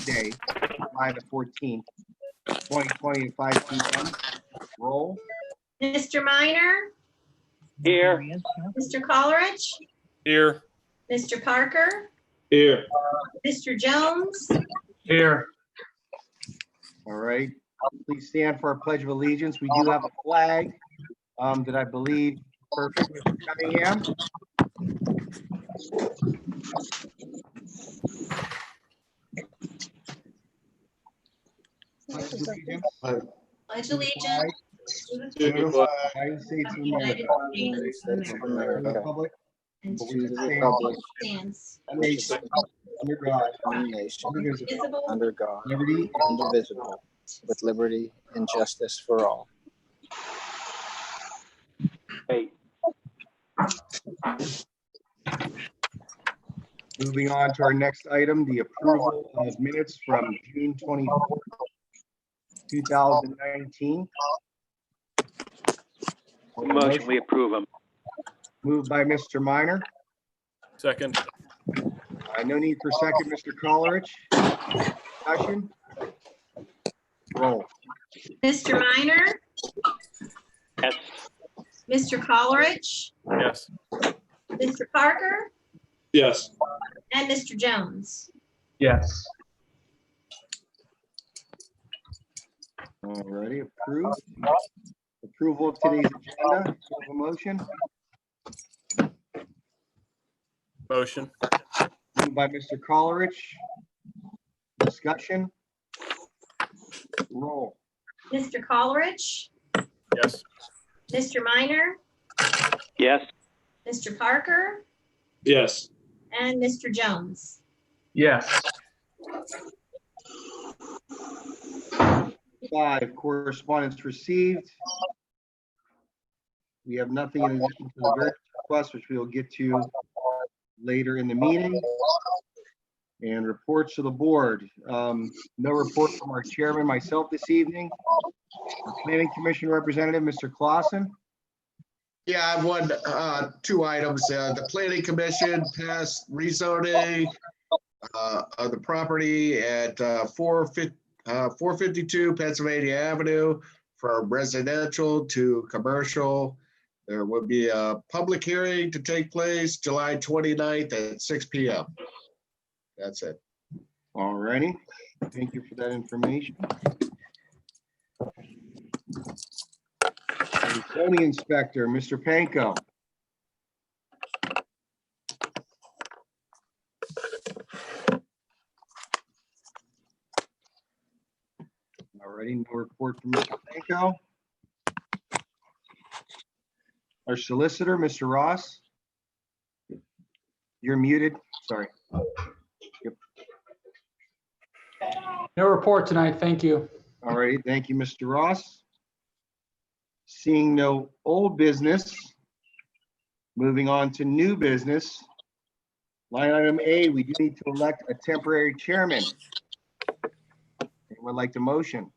Tuesday, July the 14th, 2020 at 5 p.m. Roll. Mr. Minor, Here. Mr. Coleridge, Here. Mr. Parker, Here. Mr. Jones, Here. All right. Please stand for our Pledge of Allegiance. We do have a flag that I believe perfect, Mr. Cunningham. Pledge allegiance pledge to the flag allegiance To the of flag the United States of of the United America, States of and the America, republic and for to which to it the stands, republic, stands one nation, under God, one nation, indivisible, visible under God, liberty, indivisible, with liberty and justice for all. Hey. Moving on to our next item, the approval of minutes from June 24th, 2019. Motion, we approve them. Moved by Mr. Minor. Second. No need for second, Mr. Coleridge. Discussion? Roll. Mr. Minor, Yes. Mr. Coleridge, Yes. Mr. Parker, Yes. and Mr. Jones. Yes. Alrighty, approved. Approval of today's agenda. Do I have a motion? Motion. Moved by Mr. Coleridge. Discussion? Roll. Mr. Coleridge, Yes. Mr. Minor, Yes. Mr. Parker, Yes. and Mr. Jones. Yes. 5, correspondence received. We have nothing in addition to the variance request, which we will get to later in the meeting. And reports to the board. No report from our chairman, myself this evening. Our Planning Commission representative, Mr. Clausen. Yeah, I have two items. The planning commission passed rezoning of the property at 452 Pennsylvania Avenue from residential to commercial. There will be a public hearing to take place July 29th at 6 p.m. That's it. All righty. Thank you for that information. The zoning inspector, Mr. Panko. All righty, no report from Mr. Panko. Our solicitor, Mr. Ross. You're muted, sorry. No report tonight, thank you. All right, thank you, Mr. Ross. Seeing no old business, moving on to new business. Line item A, we do need to elect a temporary chairman. Anyone like to motion?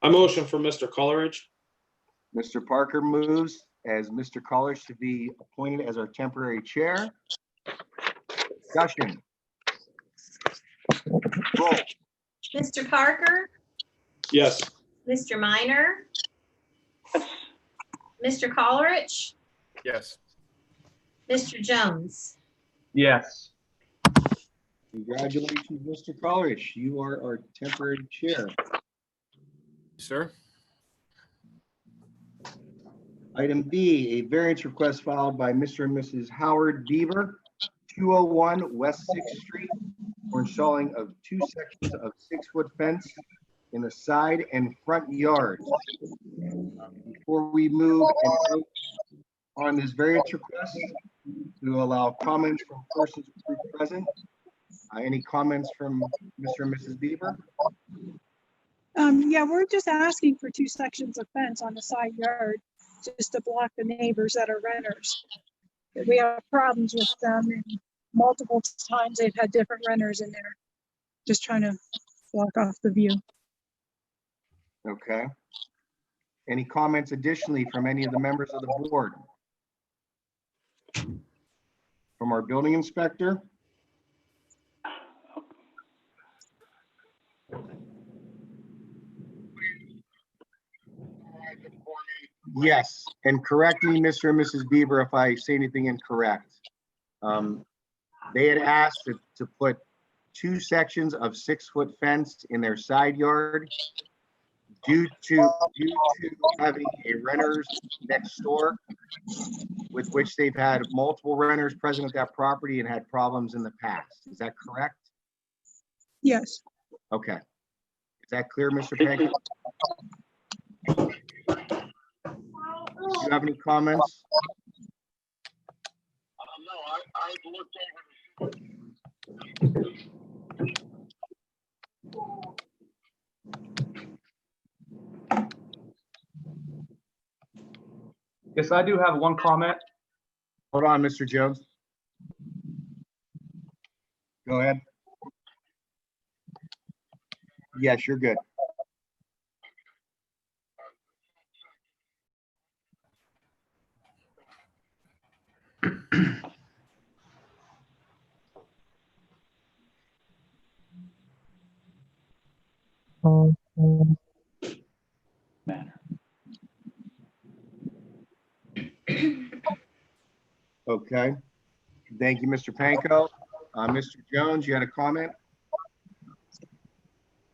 I motion for Mr. Coleridge. Mr. Parker moves as Mr. Coleridge to be appointed as our temporary chair. Discussion. Roll. Mr. Parker, Yes. Mr. Minor, Mr. Coleridge, Yes. Mr. Jones. Yes. Congratulations, Mr. Coleridge. You are our temporary chair. Sir. Item B, a variance request filed by Mr. and Mrs. Howard Beaver, 201 West 6th Street, for installing of 2 sections of 6-foot fence in the side and front yards. Before we move and vote on this variance request, we will allow comments from persons present. Any comments from Mr. and Mrs. Beaver? Yeah, we're just asking for 2 sections of fence on the side yard, just to block the neighbors that are renters. We have problems with them, and multiple times they've had different renters in there, just trying to block off the view. Okay. Any comments additionally from any of the members of the board? from our building inspector. Yes, and correct me, Mr. and Mrs. Bieber, if I say anything incorrect. They had asked to put 2 sections of 6-foot fence in their side yard due to having a renters next door, with which they've had multiple renters present at that property and had problems in the past. Is that correct? Yes. Okay. Is that clear, Mr. Panko? Do you have any comments? Yes, I do have one comment. Hold on, Mr. Jones. Go ahead. Yes, you're good. Okay. Thank you, Mr. Panko. Mr. Jones, you had a comment?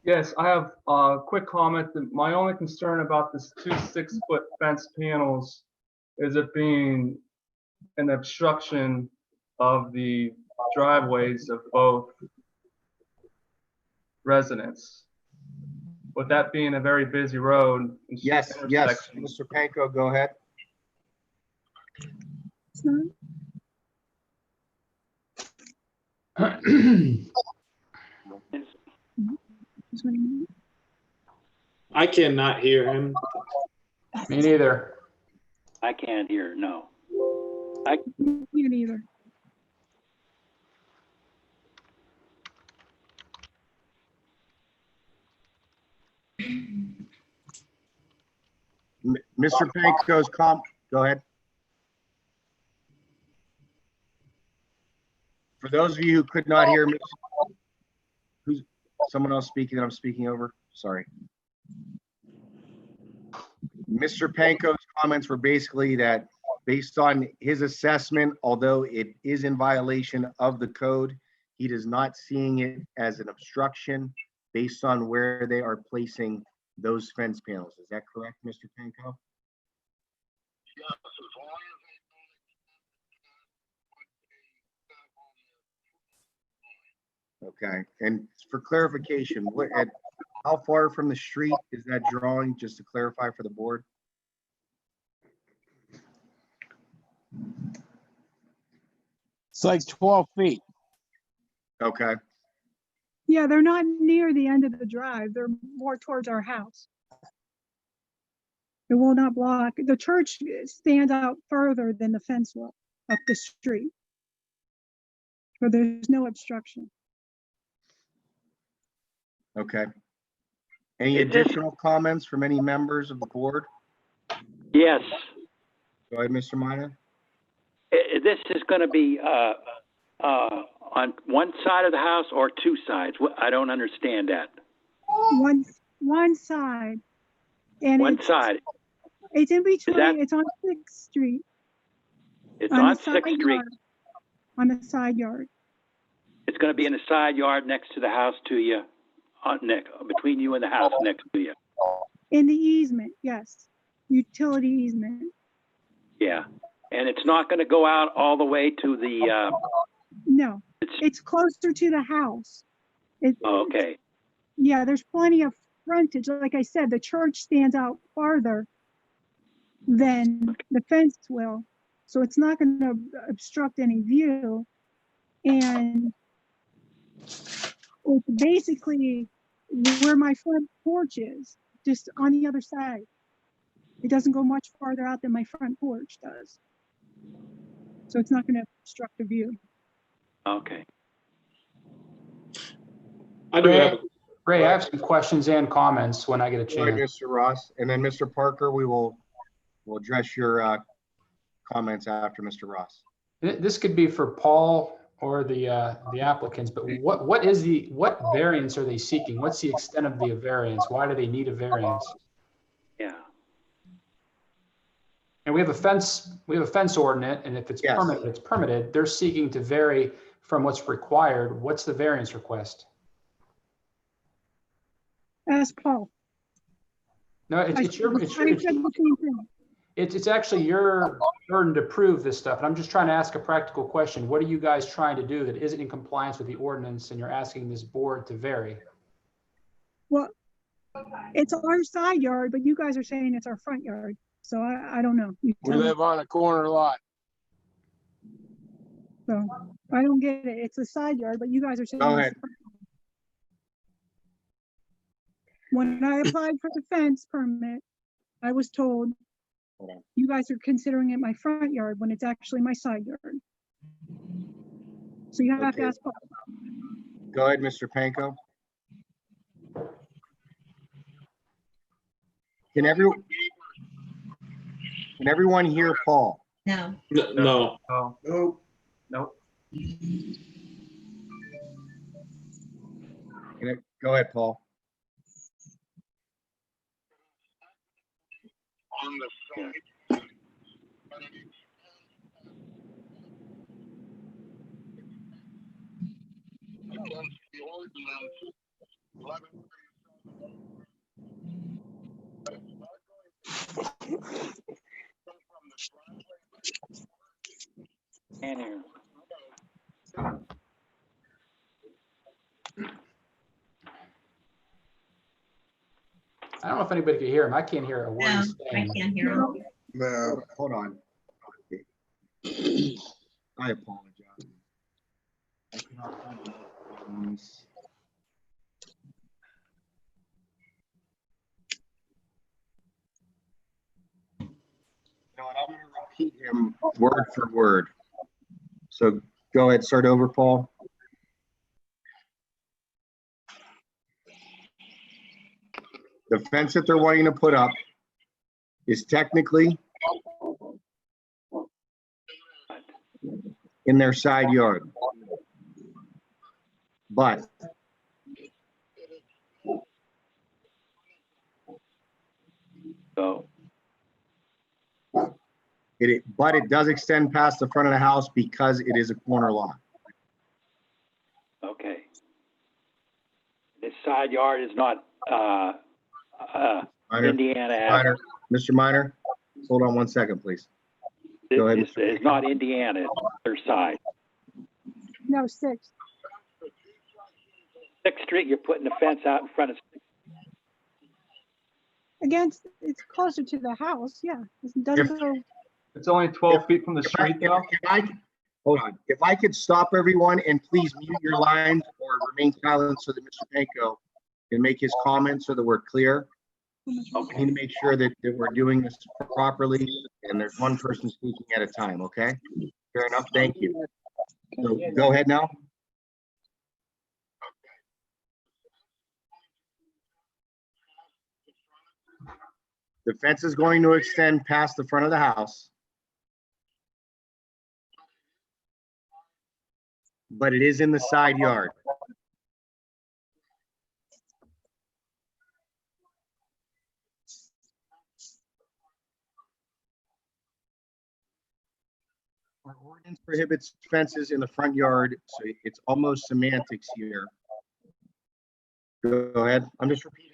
Yes, I have a quick comment. My only concern about this 2 6-foot fence panels is it being an obstruction of the driveways of both residents. With that being a very busy road. and Yes, yes, intersection, Mr. Panko, go ahead. It's not. That's what I mean. I cannot hear him. Me neither. I can't hear, no. Me neither. Mr. Panko's go ahead. For those of you who could not hear me, who's someone else speaking that I'm speaking over? Sorry. Mr. Panko's comments were basically that based on his assessment, although it is in violation of the code, he does not seeing it as an obstruction based on where they are placing those fence panels. Is that correct, Mr. Panko? Okay, and for clarification, how far from the street is that drawing, just to clarify for the board? It's like 12 feet. Okay, Yeah, they're not near the end of the drive. They're more towards our house. It will not block. The church stands out further than the fence will up the street. So there's no obstruction. okay. Any Is this- additional comments from any members of the board? Yes, Go ahead, Mr. Minor. this is gonna be, on one side of the house or 2 sides? I don't understand that. One side. And One it's, side, it's in between, that- it's on 6th Street. it's on on the 6th side Street. yard. On the side yard. It's gonna be in the side yard next to the house to you, between you and the house next to you. In the easement, yes. Utility easement. Yeah, and it's not gonna go out all the way to the, No, it's, it's closer to the house. okay, Yeah, there's plenty of frontage. Like I said, the church stands out farther than the fence will. So it's not going to obstruct any view. And it's basically where my front porch is, just on the other side. It doesn't go much farther out than my front porch does. So it's not going to obstruct the view. okay. I do have, Ray, I have some questions and comments when I get a Go ahead, chance. Mr. Ross, and then Mr. Parker, we'll address your comments after Mr. Ross. This could be for Paul or the applicants, but what variance are they seeking? What's the extent of the variance? Why do they need a variance? Yeah. And we have a fence ordinance, and if it's Yes. permitted, it's permitted. They're seeking to vary from what's required. What's the variance request? Ask Paul. No, I said the same thing. it's actually your burden to prove this stuff. And I'm just trying to ask a practical question. What are you guys trying to do that isn't in compliance with the ordinance, and you're asking this board to vary? Well, it's our side yard, but you guys are saying it's our front yard. So I don't know. You We tell me. live on a corner lot. So I don't get it. It's a side yard, but you guys are saying. Go it's ahead. the front yard. When I applied for the fence permit, I was told Hold on. you guys are considering it my front yard when it's actually my side yard. So you have Okay. to ask Paul. Go ahead, Mr. Panko. Can everyone hear Paul? No. No. Oh, Nope. nope. Go ahead, Paul. And here. I don't know if anybody can hear him. I can't hear a word No, he's I saying. can't hear him. No. Hold on. I apologize. I cannot find the headphones. You know what, I'm gonna repeat him word for word. So go ahead, start over, Paul. The fence that they're wanting to put up is technically in their side yard. But So, it does extend past the front of the house because it is a corner lot. okay. This side yard is not, Minor, Indiana Ave. Minor, Mr. Minor, hold on one second, please. Go ahead, Mr. It's not Indiana, it's their side. No, 6. 6th Street, you're putting the fence out in front of, Against, it's closer to the house. Yeah. It doesn't go. It's only 12 feet from the street though. Hold on, if I could stop everyone and please mute your lines or remain silent so that Mr. Panko can make his comments so that we're clear. I need to make sure that we're doing this properly and there's one person speaking at a time, okay? Fair enough, thank you. So go ahead now. The fence is going to extend past the front of the house. But it is in the side yard. Our ordinance prohibits fences in the front yard, so it's almost semantics here. Go ahead, I'm just repeating.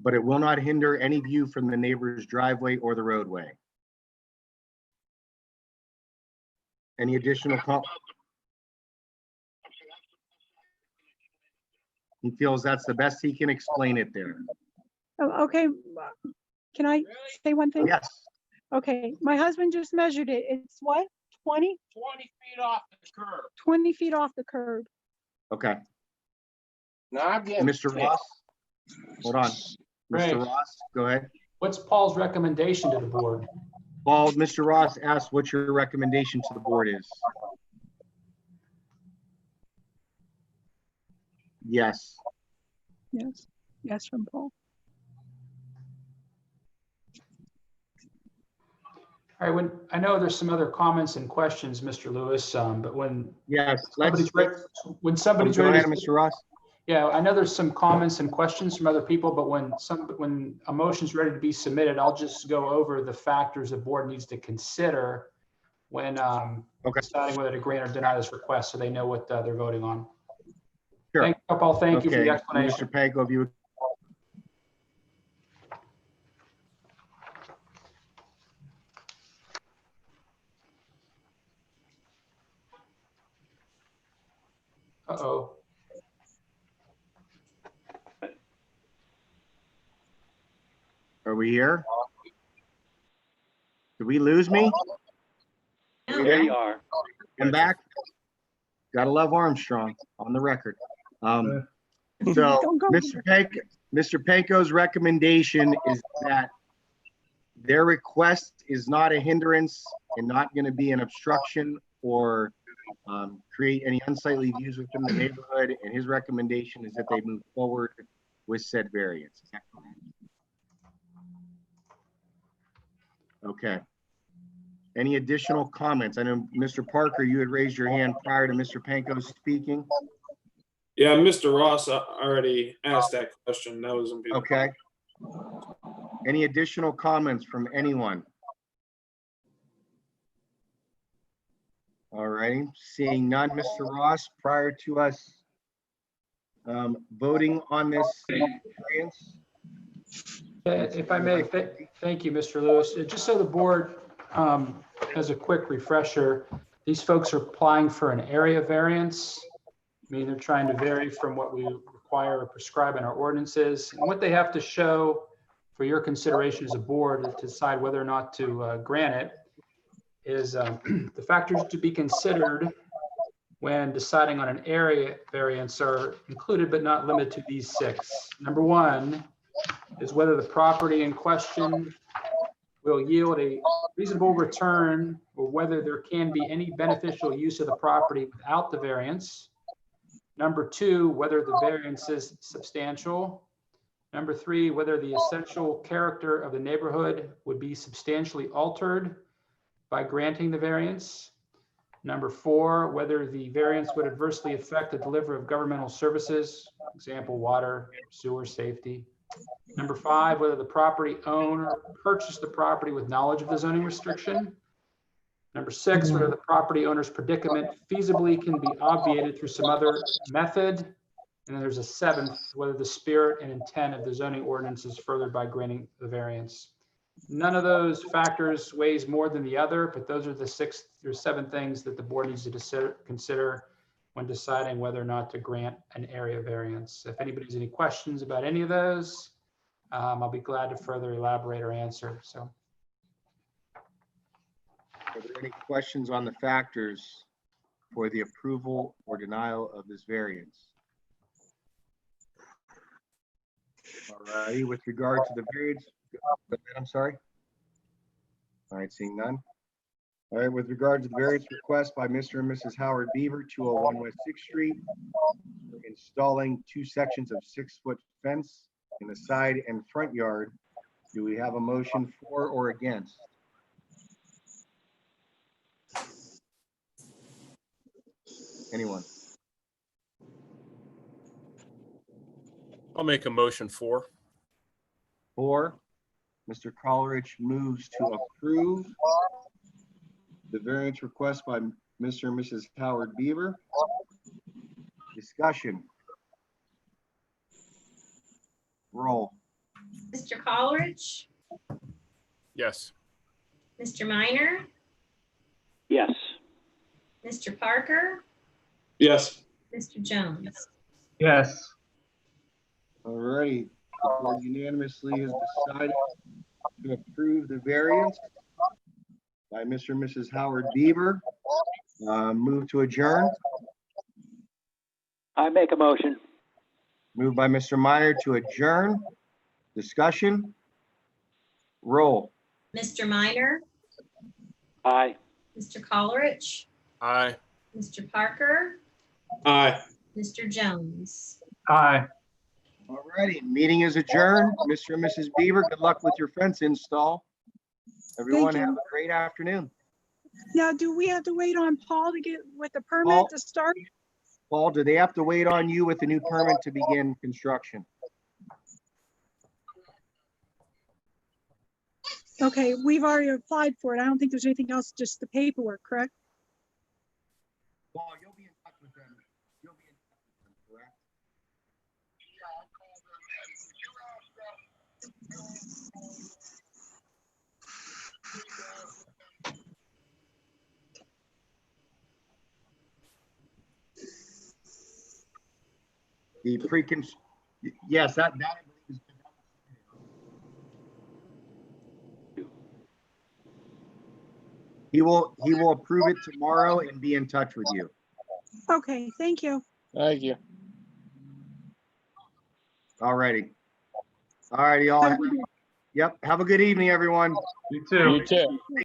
But it will not hinder any view from the neighbor's driveway or the roadway. Any additional He feels that's the best he can explain it there. Oh, okay. Can I say one thing? Yes, Okay, my husband just measured it. It's what? 20? 20 feet off the curb. 20 feet off the curb. okay. Now I'm getting. Mr. Ross, hold on. Right. Mr. Ross, go ahead. What's Paul's recommendation to the board? Paul, Mr. Ross asked what your recommendation to the board is. Yes. Yes. Yes from Paul. All right, I know there's some other comments and questions, Mr. Lewis, but when Yes, somebody's ready, when oh, somebody's go ready ahead, to Mr. Ross. Yeah, I know there's some comments and questions from other people, but when a motion's ready to be submitted, I'll just go over the factors the board needs to consider when Okay. deciding whether to grant or deny this request, so they know what they're voting on. Sure. Thank you, Paul. Thank you for the Okay, explanation. Mr. Panko, if you would. Uh-oh. Are we here? Did we lose me? There you are. I'm back. Gotta love Armstrong on the record. So Don't go Mr. Panko's recommendation is that their request is not a hindrance and not going to be an obstruction or create any unsightly views within the neighborhood. And his recommendation is that they move forward with said variance. Is that correct? Okay. Any additional comments? I know, Mr. Parker, you had raised your hand prior to Mr. Panko speaking. Yeah, Mr. Ross already asked that question. That was Okay. Any additional comments from anyone? All righty, seeing none, Mr. Ross, prior to us voting on this variance. If I may, thank you, Mr. Lewis. Just so the board, as a quick refresher, these folks are applying for an area variance. I mean, they're trying to vary from what we require or prescribe in our ordinances. And what they have to show for your consideration as a board to decide whether or not to grant it is the factors to be considered when deciding on an area variance are included but not limited to these 6. Number 1 is whether the property in question will yield a reasonable return or whether there can be any beneficial use of the property without the variance. Number 2, whether the variance is substantial. Number 3, whether the essential character of the neighborhood would be substantially altered by granting the variance. Number 4, whether the variance would adversely affect the delivery of governmental services, example, water, sewer, safety. Number 5, whether the property owner purchased the property with knowledge of the zoning restriction. Number 6, whether the property owner's predicament feasibly can be obviated through some other method. And then there's a 7th, whether the spirit and intent of the zoning ordinance is furthered by granting the variance. None of those factors weighs more than the other, but those are the 6 or 7 things that the board needs to consider when deciding whether or not to grant an area variance. If anybody has any questions about any of those, I'll be glad to further elaborate or answer. So. Are there any questions on the factors for the approval or denial of this variance? All righty, with regard to the variance, I'm sorry. All right, seeing none. All right, with regard to the variance request by Mr. and Mrs. Howard Beaver, 201 West 6th Street, installing 2 sections of 6-foot fence in the side and front yard, do we have a motion for or against? Anyone? I'll make a motion for. Mr. Coleridge moves to approve the variance request by Mr. and Mrs. Howard Beaver. Discussion. Roll. Mr. Coleridge, Yes. Mr. Minor, Yes. Mr. Parker, Yes. Mr. Jones. Yes. All righty. The board unanimously has decided to approve the variance by Mr. and Mrs. Howard Beaver. Move to adjourn. I make a motion. Moved by Mr. Meyer to adjourn. Discussion. Roll. Mr. Minor, Aye. Mr. Coleridge, Aye. Mr. Parker, Aye. Mr. Jones. Aye. All righty, meeting is adjourned. Mr. and Mrs. Beaver, good luck with your fence install. Everyone you. have a great afternoon. Now, do we have to wait on Paul to get with the permit Paul? to start? Paul, do they have to wait on you with the new permit to begin construction? Okay, we've already applied for it. I don't think there's anything else, just the paperwork, correct? Paul, you'll be in touch with them. You'll be in touch with them, correct? The pre-con, yes, that I believe is. He will approve it tomorrow and be in touch with you. Okay, thank you. Thank you. All righty. All righty, all. Have a good day. Yep, have a good evening, everyone. You too. You too.